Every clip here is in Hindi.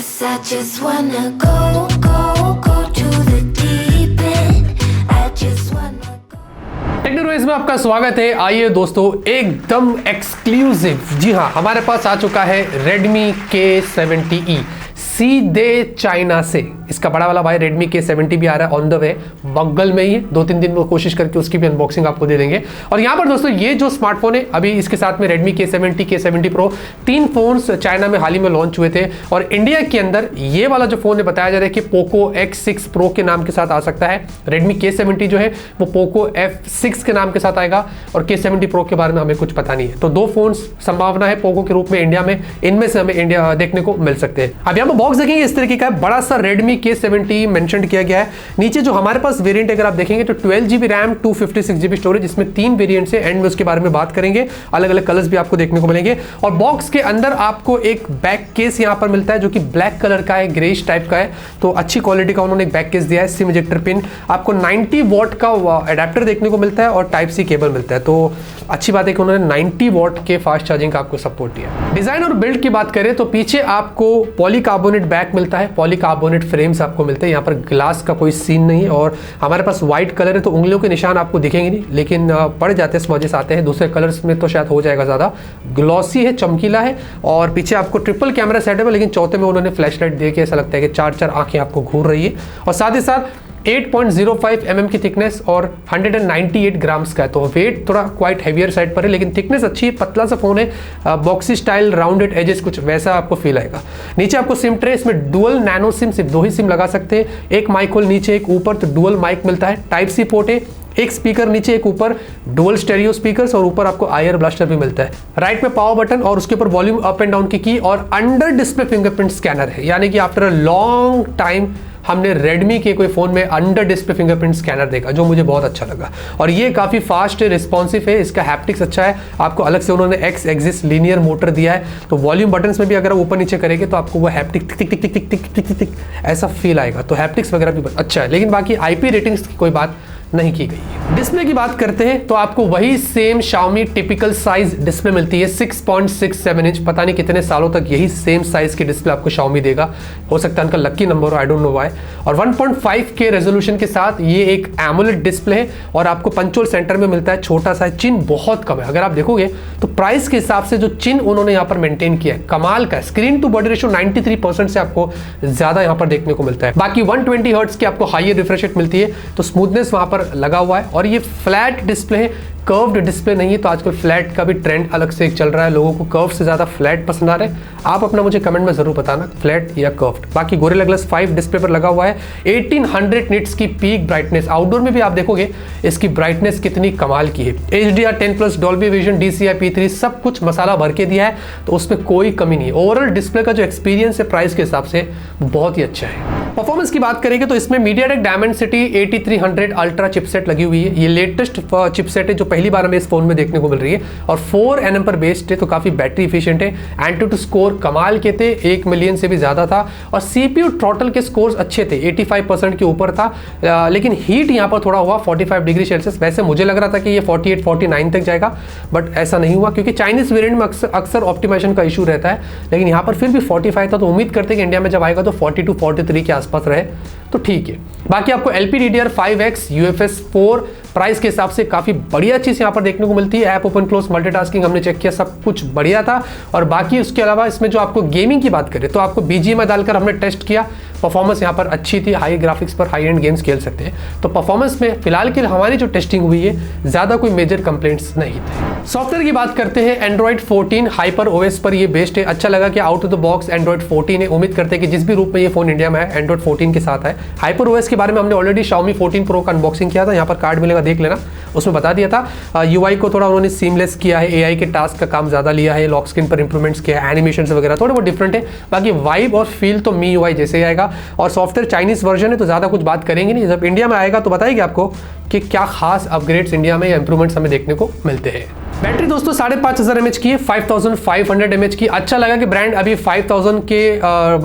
'Cause I just wanna go to the deep end. I just wanna go. Technologies में आपका स्वागत है। आइए दोस्तों, एकदम एक्सक्लूसिव, जी हाँ, हमारे पास आ चुका है Redmi K70e सीधे चाइना से। इसका बड़ा वाला भाई Redmi K70 भी आ रहा है ऑन द वे, बगल में ही है। 2-3 दिन में कोशिश करके उसकी भी अनबॉक्सिंग आपको दे देंगे। और यहाँ पर दोस्तों ये जो स्मार्टफोन है, अभी इसके साथ में Redmi K70, K70 Pro, 3 phones China में हाल ही में लॉन्च हुए थे। और इंडिया के अंदर ये वाला जो फोन है बताया जा रहा है कि Poco X6 Pro के नाम के साथ आ सकता है। Redmi K70 जो है वो Poco F6 के नाम के साथ आएगा और K70 Pro के बारे में हमें कुछ पता नहीं है। तो 2 फोन्स संभावना है Poco के रूप में इंडिया में, इनमें से हमें इंडिया देखने को मिल सकते हैं। अब यहाँ पर बॉक्स देखेंगे, इस तरीके का है, बड़ा सा Redmi K70 मेंशन किया गया है। नीचे जो हमारे पास वेरिएंट अगर आप देखेंगे तो 12GB रैम, 256GB स्टोरेज, इसमें 3 वेरिएंट्स है। एंड में उसके बारे में बात करेंगे, अलग अलग कलर्स भी आपको देखने को मिलेंगे। और बॉक्स के अंदर आपको एक बैक केस यहाँ पर मिलता है जो कि ब्लैक कलर का है, ग्रेइश टाइप का है। तो अच्छी क्वालिटी का उन्होंने एक बैक केस दिया है। सिम इजेक्टर पिन, आपको 90 वॉट का एडाप्टर देखने को मिलता है और टाइप सी केबल मिलता है। तो अच्छी बात है कि उन्होंने 90 वॉट के फास्ट चार्जिंग का आपको सपोर्ट दिया। डिजाइन और बिल्ड की बात करें तो पीछे आपको पॉलीकार्बोनेट बैक मिलता है, पॉलीकार्बोनेट फ्रेम्स आपको मिलते हैं। यहाँ पर ग्लास का कोई सीन नहीं है और हमारे पास व्हाइट कलर है तो उंगलियों के निशान आपको दिखेंगे नहीं, लेकिन पड़ जाते हैं, स्मजेस आते हैं। दूसरे कलर्स में तो शायद हो जाएगा ज़्यादा। ग्लॉसी है, चमकीला है और पीछे आपको ट्रिपल कैमरा सेटअप है, लेकिन चौथे में उन्होंने फ्लैश लाइट दे के ऐसा लगता है कि 4 आंखें आपको घूर रही है। और साथ ही साथ 8.05 mm की थिकनेस और 198 ग्राम्स का है। तो वेट थोड़ा क्वाइट हैवियर साइड पर है, लेकिन थिकनेस अच्छी है, पतला सा फोन है। बॉक्सी स्टाइल, राउंडेड एजेस, कुछ वैसा आपको फील आएगा। नीचे आपको सिम ट्रे, इसमें डुअल नैनो सिम, सिर्फ 2 ही सिम लगा सकते हैं। एक माइक होल नीचे, एक ऊपर, तो डुअल माइक मिलता है। टाइप सी पोर्ट है, एक स्पीकर नीचे, एक ऊपर, डुअल स्टेरियो स्पीकर्स और ऊपर आपको आईआर ब्लास्टर भी मिलता है। राइट में पावर बटन और उसके ऊपर वॉल्यूम अप एंड डाउन की की और अंडर डिस्प्ले फिंगरप्रिंट स्कैनर है। यानी कि आफ्टर अ लॉन्ग टाइम हमने Redmi के कोई फोन में अंडर डिस्प्ले फिंगरप्रिंट स्कैनर देखा, जो मुझे बहुत अच्छा लगा। और ये काफी फास्ट है, रिस्पॉन्सिव है, इसका हैप्टिक्स अच्छा है। आपको अलग से उन्होंने एक्स एक्सिस लीनियर मोटर दिया है, तो वॉल्यूम बटन्स में भी अगर ऊपर नीचे करेंगे तो आपको वो हैप्टिक टिक टिक टिक टिक टिक टिक टिक टिक ऐसा फील आएगा। तो हैप्टिक्स वगैरह भी अच्छा है, लेकिन बाकी IP रेटिंग्स की कोई बात नहीं की गई है। डिस्प्ले की बात करते हैं तो आपको वही same Xiaomi typical size display मिलती है, 6.67 इंच। पता नहीं कितने सालों तक यही सेम साइज की डिस्प्ले आपको Xiaomi देगा, हो सकता है उनका लकी नंबर हो, आई डोंट नो व्हाई। और 1.5K रेजोल्यूशन के साथ ये एक एमोलेड डिस्प्ले है और आपको पंचोल सेंटर में मिलता है, छोटा सा चिन्ह बहुत कम है। अगर आप देखोगे तो प्राइस के हिसाब से जो चिन्ह उन्होंने यहाँ पर मेंटेन किया है, कमाल का। स्क्रीन टू बॉडी रेशियो 93% से आपको ज्यादा यहाँ पर देखने को मिलता है। बाकी 120 हर्ट्ज की आपको हाईयर रिफ्रेश रेट मिलती है, तो स्मूथनेस वहां पर लगा हुआ है। और ये फ्लैट डिस्प्ले है, कर्व्ड डिस्प्ले नहीं है। तो आजकल फ्लैट का भी ट्रेंड अलग से चल रहा है, लोगों को कर्व से ज्यादा फ्लैट पसंद आ रहे हैं। आप अपना मुझे कमेंट में जरूर बताना, फ्लैट या कर्व्ड। बाकी गोरिल्ला ग्लास 5 डिस्प्ले पर लगा हुआ है, 1800 निट्स की पीक ब्राइटनेस। आउटडोर में भी आप देखोगे इसकी ब्राइटनेस कितनी कमाल की है। HDR10+ Dolby vision, DCI P3 सब कुछ मसाला भर के दिया है, तो उसमें कोई कमी नहीं है। ओवरऑल डिस्प्ले का जो एक्सपीरियंस है प्राइस के हिसाब से बहुत ही अच्छा है। परफॉर्मेंस की बात करेंगे तो इसमें MediaTek Dimensity 8300 अल्ट्रा चिपसेट लगी हुई है। ये लेटेस्ट चिपसेट है जो पहली बार हमें इस फोन में देखने को मिल रही है और 4 nm पर बेस्ड है, तो काफी बैटरी इफिशिएंट है। एंटूटू स्कोर कमाल के थे, 1 मिलियन से भी ज्यादा था। और CPU थ्रॉटल के स्कोर्स अच्छे थे, 85% के ऊपर था। लेकिन हीट यहाँ पर थोड़ा हुआ 45 डिग्री सेल्सियस। वैसे मुझे लग रहा था कि ये 48-49 तक जाएगा, बट ऐसा नहीं हुआ, क्योंकि चाइनीज वेरिएंट में अक्सर ऑप्टिमाइजेशन का इशू रहता है। लेकिन यहाँ पर फिर भी 45 था, तो उम्मीद करते हैं कि इंडिया में जब आएगा तो 42-43 के आसपास रहे तो ठीक है। बाकी आपको LPDDR5X UFS 4 प्राइस के हिसाब से काफी बढ़िया चीज यहाँ पर देखने को मिलती है। ऐप ओपन क्लोज मल्टीटास्किंग हमने चेक किया, सब कुछ बढ़िया था। और बाकी उसके अलावा इसमें जो आपको गेमिंग की बात करें तो आपको BGMI डालकर हमने टेस्ट किया, परफॉर्मेंस यहाँ पर अच्छी थी। हाई ग्राफिक्स पर हाई एंड गेम्स खेल सकते हैं। तो परफॉर्मेंस में फिलहाल के हमारी जो टेस्टिंग हुई है ज्यादा कोई मेजर कंप्लेंट्स नहीं थे। सॉफ्टवेयर की बात करते हैं, Android 14 हाइपर OS पर ये बेस्ड है। अच्छा लगा कि out of the box Android 14 है। उम्मीद करते हैं कि जिस भी रूप में ये फोन इंडिया में है Android 14 के साथ है। हाइपर OS के बारे में हमने ऑलरेडी Xiaomi 14 Pro का अनबॉक्सिंग किया था, यहाँ पर कार्ड मिलेगा, देख लेना, उसमें बता दिया था। UI को थोड़ा उन्होंने सीमलेस किया है, AI के टास्क का काम ज्यादा लिया है, लॉक स्क्रीन पर इंप्रूवमेंट्स किया है, एनिमेशन वगैरह थोड़े बहुत डिफरेंट है। बाकी वाइब और फील तो MIUI जैसे ही आएगा। और सॉफ्टवेयर चाइनीज वर्जन है तो ज्यादा कुछ बात करेंगे नहीं, जब इंडिया में आएगा तो बताएंगे आपको कि क्या खास अपग्रेड्स इंडिया में या इंप्रूवमेंट्स हमें देखने को मिलते हैं। बैटरी दोस्तों 5500 mAh की है, 5500 mAh की। अच्छा लगा कि ब्रांड अभी 5000 के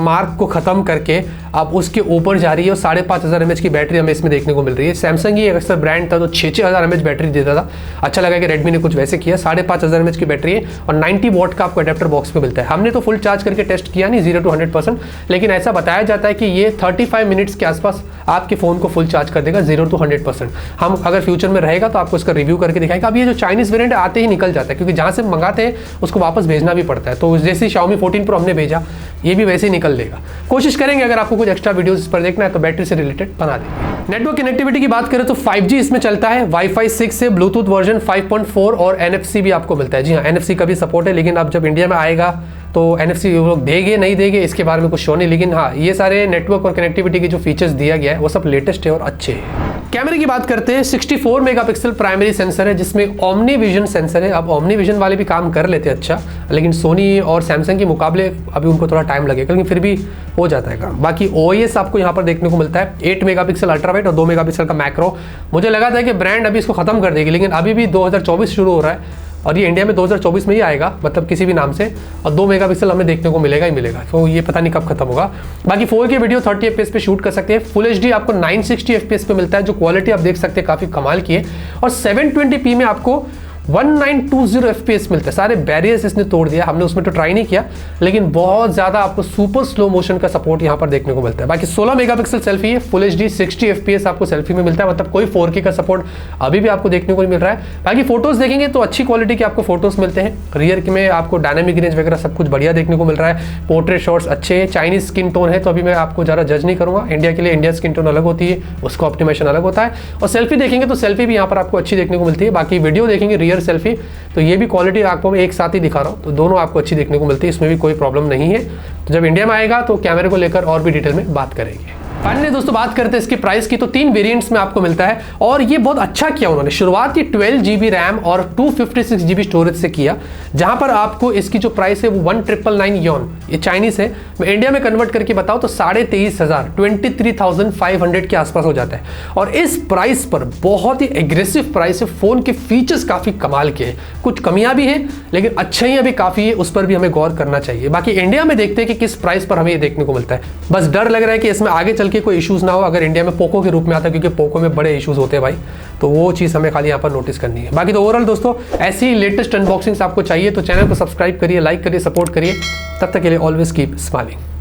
मार्क को खत्म करके अब उसके ऊपर जा रही है और 5500 mAh की बैटरी हमें इसमें देखने को मिल रही है। सैमसंग ही अक्सर ब्रांड था तो 6000 mAh बैटरी देता था। अच्छा लगा कि रेडमी ने कुछ वैसे किया। 5500 mAh की बैटरी है और 90 वॉट का आपको अडेप्टर बॉक्स में मिलता है। हमने तो फुल चार्ज करके टेस्ट किया नहीं 0 to 100%, लेकिन ऐसा बताया जाता है कि ये 35 मिनट्स के आसपास आपके फ़ोन को फुल चार्ज कर देगा 0 to 100%। हम अगर फ्यूचर में रहेगा तो आपको इसका रिव्यू करके दिखाएगा। अब ये जो चाइनीज़ वेरिएंट आते ही निकल जाता है, क्योंकि जहाँ से मंगाते हैं उसको वापस भेजना भी पड़ता है। तो जैसे Xiaomi 14 Pro हमने भेजा, ये भी वैसे ही निकल लेगा। कोशिश करेंगे अगर आपको कुछ एक्स्ट्रा वीडियोस इस पर देखना है तो बैटरी से रिलेटेड बना देंगे। नेटवर्क कनेक्टिविटी की बात करें तो 5G इसमें चलता है, Wi-Fi 6 से ब्लूटूथ वर्जन 5.4 और NFC भी आपको मिलता है। जी हाँ, NFC का भी सपोर्ट है, लेकिन अब जब इंडिया में आएगा तो NFC वो लोग देंगे नहीं देंगे इसके बारे में कुछ शो नहीं, लेकिन हाँ ये सारे नेटवर्क और कनेक्टिविटी के जो फीचर्स दिया गया है वो सब लेटेस्ट है और अच्छे हैं। कैमरे की बात करते हैं, 64 मेगापिक्सल प्राइमरी सेंसर है जिसमें ओमनी विजन सेंसर है। अब ओमनी विजन वाले भी काम कर लेते हैं अच्छा, लेकिन सोनी और सैमसंग के मुकाबले अभी उनको थोड़ा टाइम लगेगा, लेकिन फिर भी हो जाता है काम। बाकी OIS आपको यहाँ पर देखने को मिलता है, 8 मेगापिक्सल अल्ट्रावाइड और 2 मेगापिक्सल का मैक्रो। मुझे लगा था कि ब्रांड अभी इसको खत्म कर देगी, लेकिन अभी भी 2024 शुरू हो रहा है और ये इंडिया में 2024 में ही आएगा, मतलब किसी भी नाम से, और 2 मेगापिक्सल हमें देखने को मिलेगा ही मिलेगा। तो ये पता नहीं कब खत्म होगा। बाकी 4K वीडियो 30 FPS पे शूट कर सकते हैं। फुल HD आपको 960 FPS पे मिलता है, जो क्वालिटी आप देख सकते हैं काफ़ी कमाल की है। और 720p में आपको 1920 FPS मिलता है। सारे बैरियर्स इसने तोड़ दिया, हमने उसमें तो ट्राई नहीं किया, लेकिन बहुत ज़्यादा आपको सुपर स्लो मोशन का सपोर्ट यहाँ पर देखने को मिलता है। बाकी 16 मेगापिक्सल सेल्फी है, फुल HD 60 FPS आपको सेल्फी में मिलता है, मतलब कोई 4K का सपोर्ट अभी भी आपको देखने को नहीं मिल रहा है। बाकी फोटोज़ देखेंगे तो अच्छी क्वालिटी के आपको फोटोज़ मिलते हैं। रियर में आपको डायनामिक रेंज वगैरह सब कुछ बढ़िया देखने को मिल रहा है। पोर्ट्रेट शॉट्स अच्छे हैं। चाइनीज स्किन टोन है तो अभी मैं आपको ज़्यादा जज नहीं करूँगा। इंडिया के लिए इंडिया स्किन टोन अलग होती है, उसका ऑप्टिमाइजेशन अलग होता है। और सेल्फी देखेंगे तो सेल्फी भी यहाँ पर आपको अच्छी देखने को मिलती है। बाकी वीडियो देखेंगे रियर सेल्फी तो ये भी क्वालिटी आपको मैं एक साथ ही दिखा रहा हूँ, तो दोनों आपको अच्छी देखने को मिलती है, इसमें भी कोई प्रॉब्लम नहीं है। तो जब इंडिया में आएगा तो कैमरे को लेकर और भी डिटेल में बात करेंगे। फाइनली दोस्तों बात करते हैं इसके प्राइस की, तो 3 वेरिएंट्स में आपको मिलता है और ये बहुत अच्छा किया उन्होंने। शुरुआत ही 12 GB रैम और 256 GB स्टोरेज से किया, जहां पर आपको इसकी जो प्राइस है वो 1999 यॉन, ये चाइनीज है, मैं इंडिया में कन्वर्ट करके बताऊं तो 23,500 23,500 के आसपास हो जाता है। और इस प्राइस पर बहुत ही एग्रेसिव प्राइस है। फोन के फीचर्स काफी कमाल के हैं, कुछ कमियां भी हैं लेकिन अच्छाइयां भी काफी है, उस पर भी हमें गौर करना चाहिए। बाकी इंडिया में देखते हैं कि किस प्राइस पर हमें ये देखने को मिलता है। बस डर लग रहा है कि इसमें आगे चल के कोई इश्यूज ना हो अगर इंडिया में पोको के रूप में आता है, क्योंकि पोको में बड़े इश्यूज होते हैं भाई, तो वो चीज़ हमें खाली यहाँ पर नोटिस करनी है। बाकी तो ओवरऑल दोस्तों ऐसी लेटेस्ट अनबॉक्सिंग्स आपको चाहिए तो चैनल को सब्सक्राइब करिए, लाइक करिए, सपोर्ट करिए। तब तक के लिए ऑलवेज कीप स्माइलिंग।